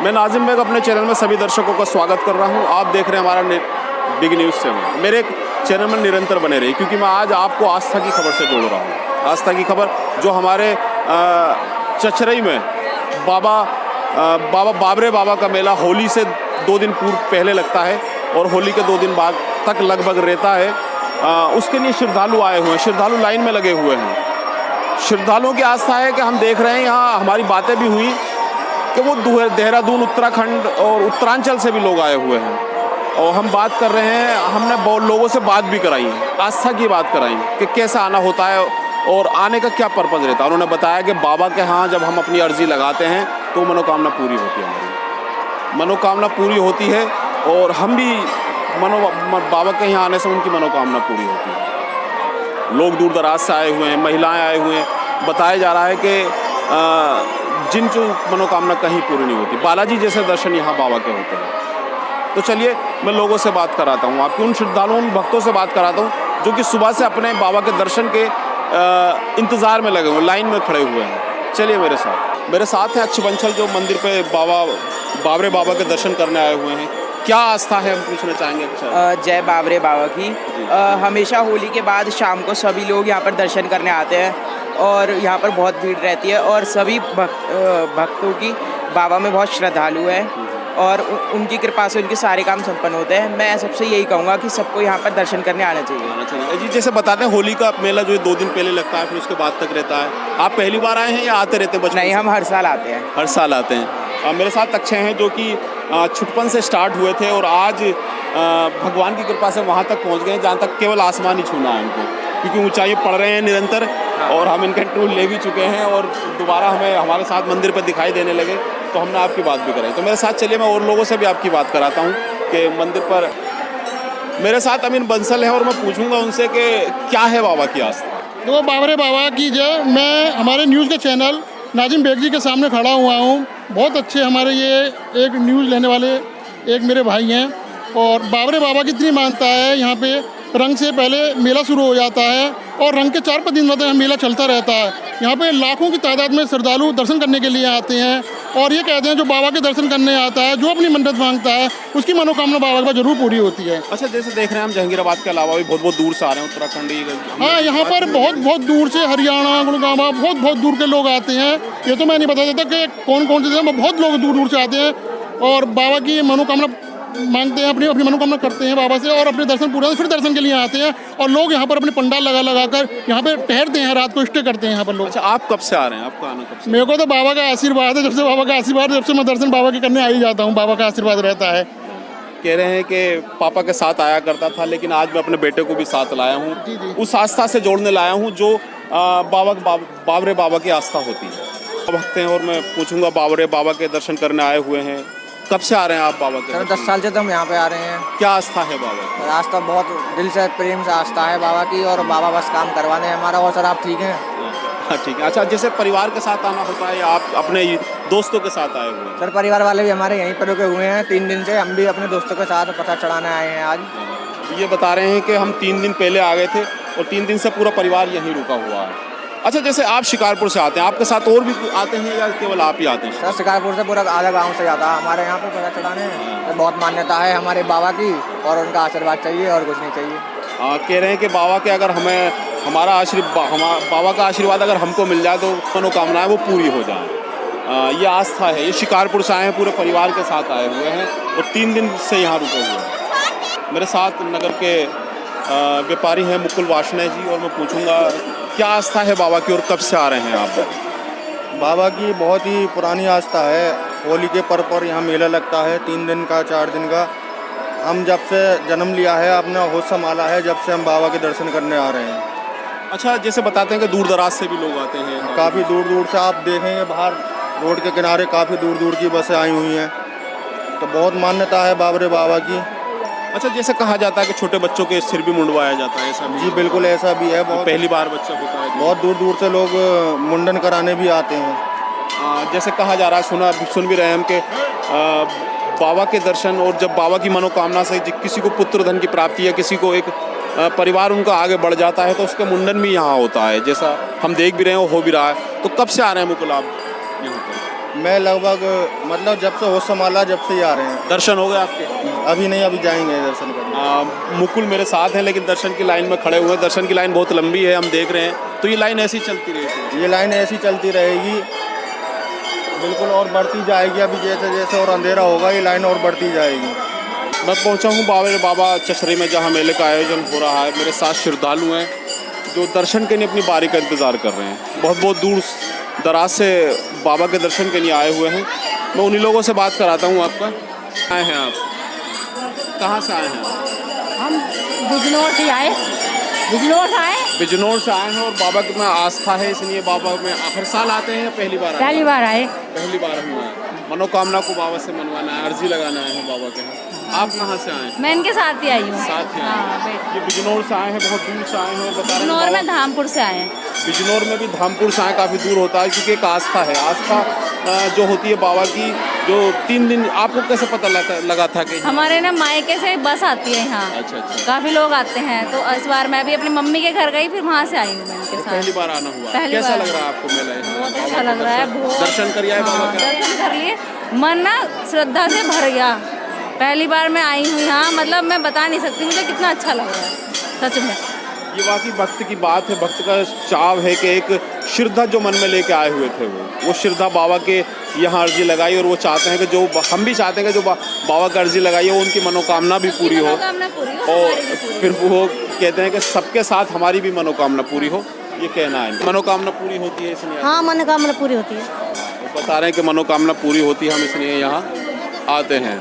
मैं नाजिम बेग अपने चैनल में सभी दर्शकों का स्वागत कर रहा हूं। आप देख रहे हैं हमारा बिग न्यूज़ चैनल। मेरे चैनल में निरंतर बने रहिए क्योंकि मैं आज आपको आस्था की खबर से जोड़ रहा हूं। आस्था की खबर जो हमारे चचरई में बाबा बाबरे बाबा का मेला होली से 2 दिन पूर्व पहले लगता है और होली के 2 दिन बाद तक लगभग रहता है। उसके लिए श्रद्धालु आए हुए हैं, श्रद्धालु लाइन में लगे हुए हैं। श्रद्धालुओं की आस्था है कि हम देख रहे हैं, यहाँ हमारी बातें भी हुई कि वो देहरादून, उत्तराखंड और उत्तरांचल से भी लोग आए हुए हैं और हम बात कर रहे हैं। हमने बहुत लोगों से बात भी कराई, आस्था की बात कराई कि कैसा आना होता है और आने का क्या पर्पज़ रहता है। उन्होंने बताया कि बाबा के यहाँ जब हम अपनी अर्जी लगाते हैं तो मनोकामना पूरी होती है, हमारी मनोकामना पूरी होती है और हम भी बाबा के यहाँ आने से उनकी मनोकामना पूरी होती है। लोग दूर दराज से आए हुए हैं, महिलाएं आए हुए हैं। बताया जा रहा है कि जिनकी मनोकामना कहीं पूरी नहीं होती, बालाजी जैसे दर्शन यहाँ बाबा के होते हैं। तो चलिए मैं लोगों से बात कराता हूँ, आपके उन श्रद्धालुओं, उन भक्तों से बात कराता हूँ जो कि सुबह से अपने बाबा के दर्शन के इंतज़ार में लगे हुए, लाइन में खड़े हुए हैं। चलिए मेरे साथ हैं अच्छ बंसल जो मंदिर पे बाबरे बाबा के दर्शन करने आए हुए हैं। क्या आस्था है, हम पूछना चाहेंगे। अच्छा, जय बाबरे बाबा की। हमेशा होली के बाद शाम को सभी लोग यहाँ पर दर्शन करने आते हैं और यहाँ पर बहुत भीड़ रहती है और सभी भक्तों की बाबा में बहुत श्रद्धालु है और उनकी कृपा से उनके सारे काम संपन्न होते हैं। मैं सबसे यही कहूँगा कि सबको यहाँ पर दर्शन करने आना चाहिए। जी, जैसे बताते हैं होली का मेला जो 2 दिन पहले लगता है फिर उसके बाद तक रहता है। आप पहली बार आए हैं या आते रहते हैं बचपन? नहीं, हम हर साल आते हैं। हर साल आते हैं। मेरे साथ अक्षय हैं जो कि छुटपन से स्टार्ट हुए थे और आज भगवान की कृपा से वहाँ तक पहुँच गए जहाँ तक केवल आसमान ही छूना है उनको, क्योंकि ऊंचाई पड़ रहे हैं निरंतर और हम इनका टूर ले भी चुके हैं और दोबारा हमारे साथ मंदिर पर दिखाई देने लगे तो हमने आपकी बात भी कराई। तो मेरे साथ चलिए मैं और लोगों से भी आपकी बात कराता हूँ कि मंदिर पर मेरे साथ अमीन बंसल है और मैं पूछूंगा उनसे कि क्या है बाबा की आस्था। तो बाबरे बाबा की जय। मैं हमारे न्यूज़ के चैनल नाजिम बेग जी के सामने खड़ा हुआ हूँ। बहुत अच्छे हमारे ये एक न्यूज़ लेने वाले एक मेरे भाई हैं और बाबरे बाबा की इतनी मानता है। यहाँ पे रंग से पहले मेला शुरू हो जाता है और रंग के 4-5 दिन बाद मेला चलता रहता है। यहाँ पे लाखों की तादाद में श्रद्धालु दर्शन करने के लिए आते हैं और ये कहते हैं जो बाबा के दर्शन करने आता है, जो अपनी मन्नत मांगता है, उसकी मनोकामना बाबा के पास जरूर पूरी होती है। अच्छा, जैसे देख रहे हैं हम जहांगीराबाद के अलावा भी बहुत दूर से आ रहे हैं, उत्तराखंडी। हाँ, यहाँ पर बहुत दूर से हरियाणा, गुड़गांव, बहुत दूर के लोग आते हैं। ये तो मैं नहीं बता देता कि कौन से जगह, बहुत लोग दूर से आते हैं और बाबा की मनोकामना मांगते हैं, अपनी मनोकामना करते हैं बाबा से और अपने दर्शन पूरा फिर दर्शन के लिए आते हैं और लोग यहाँ पर अपने पंडाल लगा कर यहाँ पे ठहरते हैं, रात को स्टे करते हैं यहाँ पर लोग। अच्छा, आप कब से आ रहे हैं? आपका आना कब से? मेरे को तो बाबा का आशीर्वाद है, जब से बाबा का आशीर्वाद, जब से मैं दर्शन बाबा के करने आ ही जाता हूँ, बाबा का आशीर्वाद रहता है। कह रहे हैं कि पापा के साथ आया करता था लेकिन आज मैं अपने बेटे को भी साथ लाया हूँ, उस आस्था से जोड़ने लाया हूँ जो बाबरे बाबा की आस्था होती है। भक्त हैं और मैं पूछूंगा बाबरे बाबा के दर्शन करने आए हुए हैं। कब से आ रहे हैं आप बाबा के? 10 साल से तो हम यहाँ पे आ रहे हैं। क्या आस्था है बाबा की? आस्था बहुत दिल से, प्रेम से आस्था है बाबा की और बाबा बस काम करवाने हमारा। और सर आप ठीक हैं? हाँ, ठीक है। अच्छा, जैसे परिवार के साथ आना होता है या आप अपने दोस्तों के साथ आए हुए हैं? सर परिवार वाले भी हमारे यहीं पर रुके हुए हैं 3 दिन से। हम भी अपने दोस्तों के साथ पता चढ़ाने आए हैं आज। ये बता रहे हैं कि हम 3 दिन पहले आ गए थे और 3 दिन से पूरा परिवार यहीं रुका हुआ है। अच्छा, जैसे आप शिकारपुर से आते हैं, आपके साथ और भी आते हैं या केवल आप ही आते हैं? सर शिकारपुर से पूरा आधा गांव से आता है हमारे यहाँ पे पता चढ़ाने। तो बहुत मान्यता है हमारे बाबा की और उनका आशीर्वाद चाहिए और कुछ नहीं चाहिए। कह रहे हैं कि बाबा के अगर बाबा का आशीर्वाद अगर हमको मिल जाए तो मनोकामनाएं वो पूरी हो जाए। ये आस्था है। ये शिकारपुर से आए हैं, पूरे परिवार के साथ आए हुए हैं और 3 दिन से यहाँ रुके हुए हैं। मेरे साथ नगर के व्यापारी हैं मुकुल वाशने जी और मैं पूछूंगा क्या आस्था है बाबा की और कब से आ रहे हैं आप? बाबा की बहुत ही पुरानी आस्था है। होली के पर्व पर यहाँ मेला लगता है 3 दिन का, 4 दिन का। हम जब से जन्म लिया है, अपना होश संभाला है, जब से हम बाबा के दर्शन करने आ रहे हैं। अच्छा, जैसे बताते हैं कि दूर दराज से भी लोग आते हैं? काफ़ी दूर से आप देखेंगे बाहर रोड के किनारे काफ़ी दूर की बसें आई हुई हैं। तो बहुत मान्यता है बाबरे बाबा की। अच्छा, जैसे कहा जाता है कि छोटे बच्चों के सिर भी मुंडवाया जाता है, ऐसा भी? जी बिल्कुल, ऐसा भी है। बहुत पहली बार बच्चा होता है, बहुत दूर से लोग मुंडन कराने भी आते हैं। जैसे कहा जा रहा है, सुन भी रहे हैं हम कि बाबा के दर्शन और जब बाबा की मनोकामना से किसी को पुत्र धन की प्राप्ति या किसी को एक परिवार उनका आगे बढ़ जाता है तो उसका मुंडन भी यहाँ होता है, जैसा हम देख भी रहे हैं हो भी रहा है। तो कब से आ रहे हैं मुकुल आप यहाँ पर? मैं लगभग मतलब जब से होश संभाला जब से ही आ रहे हैं। दर्शन हो गए आपके? अभी नहीं, अभी जाएंगे दर्शन करने। मुकुल मेरे साथ हैं लेकिन दर्शन की लाइन में खड़े हुए हैं। दर्शन की लाइन बहुत लंबी है, हम देख रहे हैं। तो ये लाइन ऐसी चलती रहेगी? ये लाइन ऐसी चलती रहेगी बिल्कुल, और बढ़ती जाएगी। अभी जैसे जैसे और अंधेरा होगा ये लाइन और बढ़ती जाएगी। मैं पहुंचा हूं बाबा चशरे में, जहां मेले का आयोजन हो रहा है। मेरे साथ श्रद्धालु हैं जो दर्शन के लिए अपनी बारी का इंतज़ार कर रहे हैं। बहुत बहुत दूर दराज से बाबा के दर्शन के लिए आए हुए हैं। मैं उन्हीं लोगों से बात कराता हूं। आपका आए हैं आप? कहाँ से आए हैं? हम बिजनौर से आए। बिजनौर से आए। बिजनौर से आए हैं और बाबा की में आस्था है इसलिए बाबा में हर साल आते हैं या पहली बार आए? पहली बार आए। पहली बार हुआ है। मनोकामना को बाबा से मनवाना है, अर्जी लगाना है बाबा के यहाँ। आप कहाँ से आए हैं? मैं इनके साथ ही आई हूँ। साथ ही आए हैं। हाँ, ये बिजनौर से आए हैं, बहुत दूर से आए हैं और बता रहे बिजनौर हैं में धामपुर से आए हैं। बिजनौर में भी धामपुर से आए, काफ़ी दूर होता है क्योंकि एक आस्था है। आस्था जो होती है बाबा की, जो 3 दिन आपको कैसे पता लगा था कि हमारे ना मायके से बस आती है यहाँ। अच्छा अच्छा। काफी लोग आते हैं तो इस बार मैं भी अपनी मम्मी के घर गई, फिर वहाँ से आई हूँ मैं इनके साथ। पहली बार आना हुआ? पहली कैसा बार। लग रहा है आपको मेला यहाँ? बहुत अच्छा लग रहा है। बहुत दर्शन करिए आए बाबा के? दर्शन कर लिए, मन ना श्रद्धा से भर गया। पहली बार मैं आई हूँ यहाँ, मतलब मैं बता नहीं सकती मुझे कितना अच्छा लग रहा है सच में। ये वाकई भक्त की बात है। भक्त का चाव है कि एक श्रद्धा जो मन में लेके आए हुए थे वो श्रद्धा बाबा के यहाँ अर्जी लगाई और वो चाहते हैं कि जो हम भी चाहते हैं कि जो बाबा का अर्जी लगाई है वो उनकी मनोकामना भी पूरी हो। मनोकामना पूरी हो, और हमारी भी पूरी फिर वो कहते हैं कि सबके साथ हमारी भी मनोकामना पूरी हो। ये कहना है मनोकामना पूरी होती है इसलिए? हाँ, मनोकामना पूरी होती है। वो बता रहे हैं कि मनोकामना पूरी होती है, हम इसलिए यहाँ आते हैं,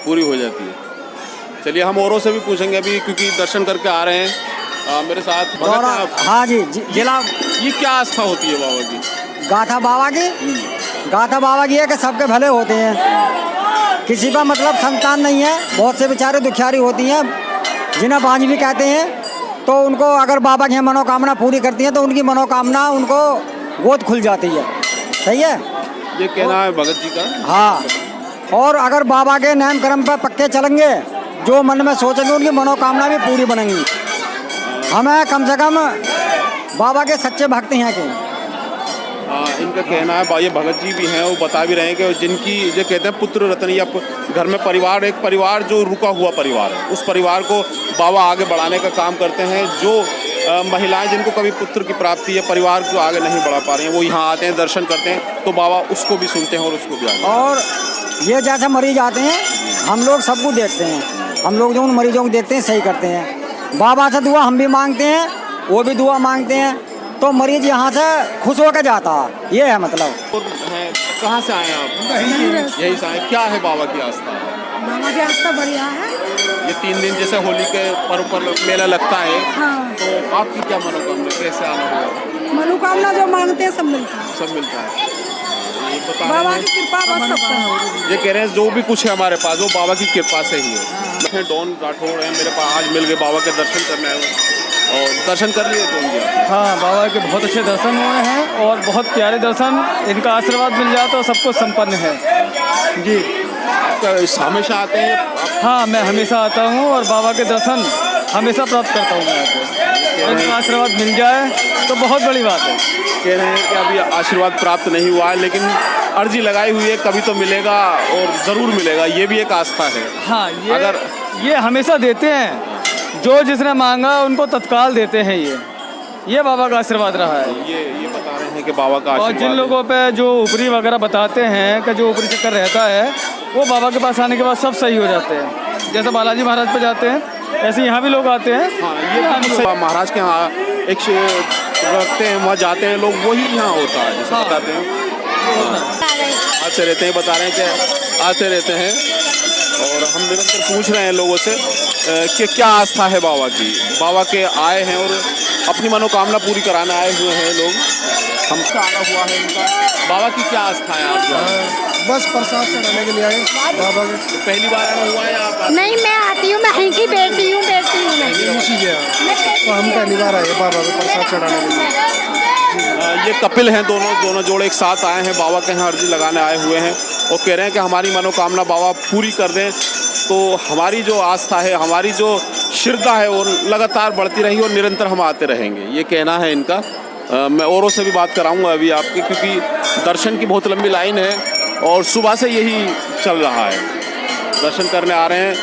पूरी हो जाती है। चलिए हम औरों से भी पूछेंगे अभी, क्योंकि दर्शन करके आ रहे हैं मेरे साथ। भगत हैं आप? हाँ जी, जिला ये क्या आस्था होती है बाबा की? गाथा बाबा की है कि सबके भले होते हैं। किसी का मतलब संतान नहीं है। बहुत से बेचारे दुखियारी होती हैं जिन्हें बांझ भी कहते हैं, तो उनको अगर बाबा की मनोकामना पूरी करती हैं तो उनकी मनोकामना उनको गोद खुल जाती है। सही है, ये कहना है भगत जी का। हाँ। और अगर बाबा के नाम कर्म पर पक्के चलेंगे, जो मन में सोचेंगे उनकी मनोकामना भी पूरी बनेंगी। हमें कम से कम बाबा के सच्चे भक्त हैं कि इनका कहना है, ये भगत जी भी हैं, वो बता भी रहे हैं कि जिनकी जो कहते हैं पुत्र रत्न, या घर में परिवार, एक परिवार जो रुका हुआ परिवार है, उस परिवार को बाबा आगे बढ़ाने का काम करते हैं। जो महिलाएं जिनको कभी पुत्र की प्राप्ति या परिवार को आगे नहीं बढ़ा पा रही हैं, वो यहाँ आते हैं, दर्शन करते हैं, तो बाबा उसको भी सुनते हैं और उसको भी आगे। और ये जैसे मरीज आते हैं, हम लोग सबको देखते हैं, हम लोग जो उन मरीजों को देखते हैं सही करते हैं। बाबा से दुआ हम भी मांगते हैं, वो भी दुआ मांगते हैं, तो मरीज यहाँ से खुश होकर जाता है। ये है मतलब। और कहाँ से आए हैं आप? यही से आए। क्या है बाबा की आस्था? बाबा की आस्था बढ़िया है। ये 3 दिन जैसे होली के पर्व पर मेला लगता है, हाँ। तो आपकी क्या मनोकामना, कैसे आना होगा? मनोकामना जो मांगते हैं सब मिलता है। सब मिलता है। ये बता बाबा रहे की कृपा बस सबका है। ये कह रहे हैं जो भी कुछ है हमारे पास वो बाबा की कृपा से ही है। मैं डॉन राठौड़ हैं, मेरे पास आज मिल गए, बाबा के दर्शन करने आए हुए और दर्शन कर लिए डॉन जी? हाँ, बाबा के बहुत अच्छे दर्शन हुए हैं और बहुत प्यारे दर्शन। इनका आशीर्वाद मिल जाए तो सब कुछ संपन्न है जी। आपका हमेशा आते हैं आप? हाँ, मैं हमेशा आता हूँ और बाबा के दर्शन हमेशा प्राप्त करता हूँ मैं आके। और इनका आशीर्वाद मिल जाए तो बहुत बड़ी बात है। कह रहे हैं कि अभी आशीर्वाद प्राप्त नहीं हुआ है, लेकिन अर्जी लगाई हुई है, कभी तो मिलेगा और ज़रूर मिलेगा। ये भी एक आस्था है। हाँ, ये हमेशा देते हैं, जो जिसने मांगा उनको तत्काल देते हैं। ये बाबा का आशीर्वाद रहा है। ये बता रहे हैं कि बाबा का और आशीर्वाद जिन लोगों पे जो ऊपरी वगैरह बताते हैं कि जो ऊपरी चक्कर रहता है, वो बाबा के पास आने के बाद सब सही हो जाते हैं। जैसे बालाजी महाराज पे जाते हैं, ऐसे यहाँ भी लोग आते हैं। हाँ, ये महाराज के यहाँ एक रखते हैं, वहाँ जाते हैं लोग, वही यहाँ होता है जैसे हाँ। बताते हैं। आते रहते हैं, बता रहे हैं कि आते रहते हैं। और हम निरंतर पूछ रहे हैं लोगों से कि क्या आस्था है बाबा की। बाबा के आए हैं और अपनी मनोकामना पूरी कराने आए हुए हैं लोग। हमसे आना हुआ है इनका। बाबा की क्या आस्था है आप जो? बस प्रसाद चढ़ाने के लिए आए बाबा के। तो पहली बार आना हुआ है आप? नहीं, मैं आती हूँ, मैं यहीं की बेटी हूँ मैं। तो हम पहली बार आए बाबा को प्रसाद चढ़ाने के लिए। ये कपिल हैं, दोनों जोड़े एक साथ आए हैं, बाबा के यहाँ अर्जी लगाने आए हुए हैं और कह रहे हैं कि हमारी मनोकामना बाबा पूरी कर दें, तो हमारी जो आस्था है, हमारी जो श्रद्धा है वो लगातार बढ़ती रहेगी और निरंतर हम आते रहेंगे। ये कहना है इनका। मैं औरों से भी बात कराऊंगा अभी आपके, क्योंकि दर्शन की बहुत लंबी लाइन है और सुबह से यही चल रहा है। दर्शन करने आ रहे हैं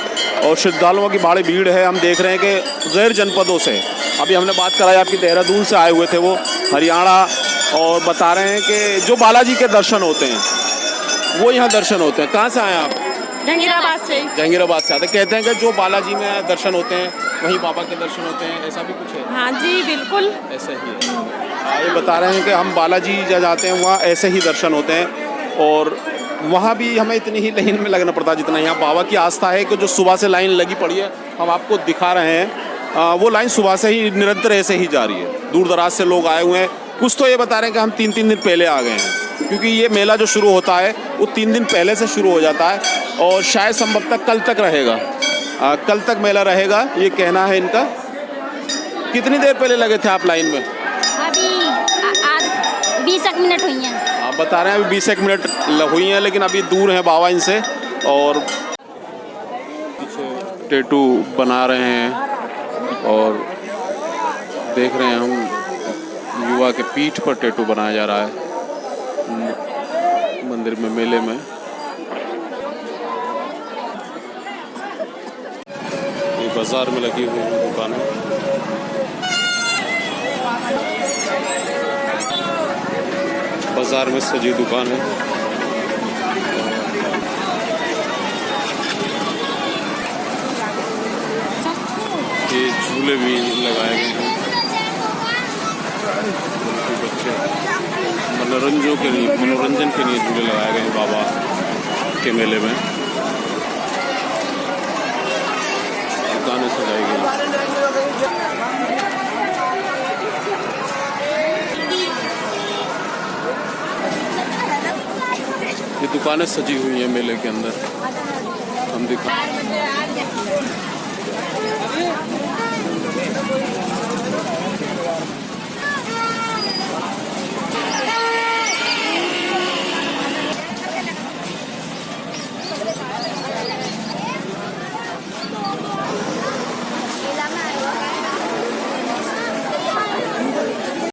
और श्रद्धालुओं की भारी भीड़ है। हम देख रहे हैं कि गैर जनपदों से, अभी हमने बात कराई आपकी देहरादून से आए हुए थे वो, हरियाणा, और बता रहे हैं कि जो बालाजी के दर्शन होते हैं वो यहाँ दर्शन होते हैं। कहाँ से आए आप? जहांगीराबाद से। जहांगीराबाद से आते। कहते हैं कि जो बालाजी में दर्शन होते हैं वहीं बाबा के दर्शन होते हैं, ऐसा भी कुछ है? हाँ जी बिल्कुल। ऐसा ही है। ये बता रहे हैं कि हम बालाजी जहाँ जाते हैं वहाँ ऐसे ही दर्शन होते हैं और वहाँ भी हमें इतनी ही लाइन में लगना पड़ता है जितना यहाँ। बाबा की आस्था है कि जो सुबह से लाइन लगी पड़ी है, हम आपको दिखा रहे हैं, वो लाइन सुबह से ही निरंतर ऐसे ही जा रही है। दूर दराज से लोग आए हुए हैं। कुछ तो ये बता रहे हैं कि हम 3 दिन पहले आ गए हैं, क्योंकि ये मेला जो शुरू होता है वो 3 दिन पहले से शुरू हो जाता है और शायद संभवतः कल तक रहेगा। कल तक मेला रहेगा, ये कहना है इनका। कितनी देर पहले लगे थे आप लाइन में? अभी 20 मिनट हुई हैं। आप बता रहे हैं अभी 20 मिनट हुई हैं, लेकिन अभी दूर हैं बाबा इनसे और टैटू बना रहे हैं और देख रहे हैं हम युवा के पीठ पर टैटू बनाया जा रहा है मंदिर में, मेले में। ये बाजार में लगी हुई है दुकानें। बाजार में सजी दुकान है। ये झूले भी लगाए गए हैं बच्चे मनोरंजन के लिए झूले लगाए गए हैं बाबा के मेले में। दुकानें सजाई गई। ये दुकानें सजी हुई हैं मेले के अंदर, हम दिखा।